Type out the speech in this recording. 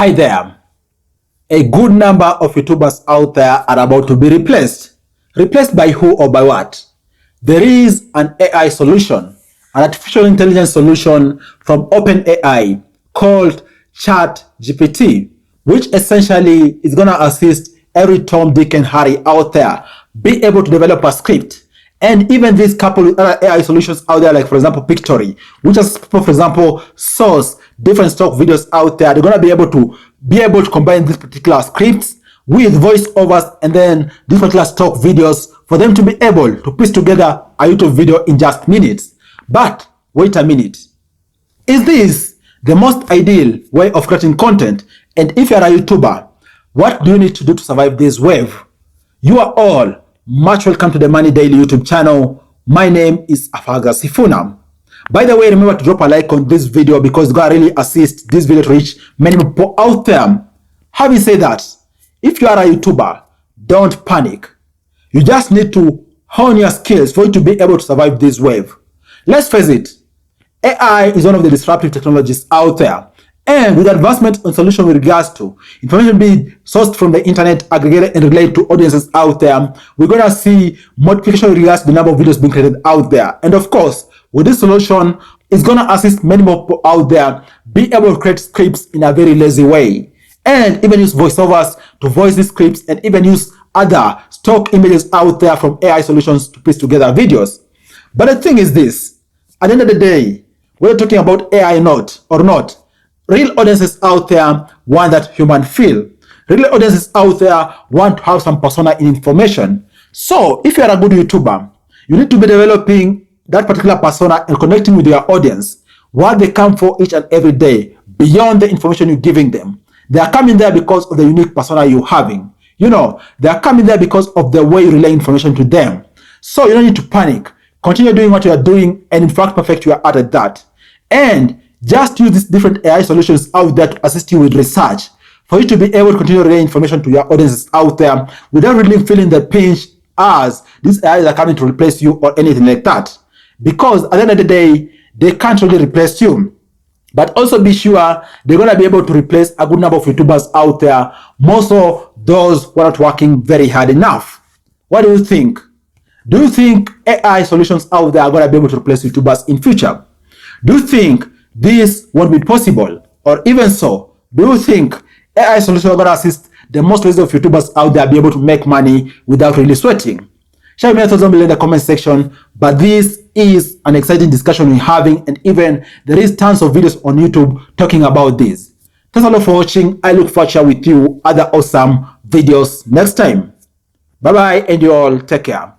Hi there. A good number of YouTubers out there are about to be replaced. Replaced by who or by what? There is an AI solution, an artificial intelligence solution from OpenAI called GPT, which essentially is going to assist every Tom, Dick, and Harry out there be able to develop a script. And even these couple of other AI solutions out there, like for example, Pictory, which is, for example, source different stock videos out there. They're going to be able to combine these particular scripts with voiceovers and then these particular stock videos for them to be able to piece together a YouTube video in just minutes. But wait a minute. Is this the most ideal way of creating content? And if you're a YouTuber, what do you need to do to survive this wave? You are all much welcome to the Money Daily YouTube channel. My name is Afaga Sifuna. By the way, remember to drop a like on this video because it's gonna really assist this video to reach many people out there. Having said that, if you are a YouTuber, don't panic. You just need to hone your skills for you to be able to survive this wave. Let's face it, AI is one of the disruptive technologies out there. And with advancement on solution with regards to information being sourced from the internet, aggregated and relayed to audiences out there, we're going to see multiplication with regards to the number of videos being created out there. And of course, with this solution, it's going to assist many more people out there be able to create scripts in a very lazy way. And even use voiceovers to voice these scripts and even use other stock images out there from AI solutions to piece together videos. But the thing is this, at the end of the day, whether talking about AI or not, real audiences out there want that human feel. Real audiences out there want to have some persona in information. So if you're a good YouTuber, you need to be developing that particular persona and connecting with your audience, what they come for each and every day, beyond the information you're giving them. They are coming there because of the unique persona you're having. You know, they are coming there because of the way you relay information to them. So you don't need to panic. Continue doing what you are doing and in fact perfect you are at that. And just use these different AI solutions out there to assist you with research for you to be able to continue relaying information to your audiences out there without really feeling the pinch as these AIs are coming to replace you or anything like that. Because at the end of the day, they can't really replace you. But also be sure they're going to be able to replace a good number of YouTubers out there, more so those who are not working very hard enough. What do you think? Do you think AI solutions out there are going to be able to replace YouTubers in future? Do you think this won't be possible? Or even so, do you think AI solutions are going to assist the most lazy of YouTubers out there be able to make money without really sweating? Share your thoughts down below in the comment section. But this is an exciting discussion we're having, and even there is tons of videos on YouTube talking about this. Thanks a lot for watching. I look forward to share with you other awesome videos next time. Bye bye, and you all take care.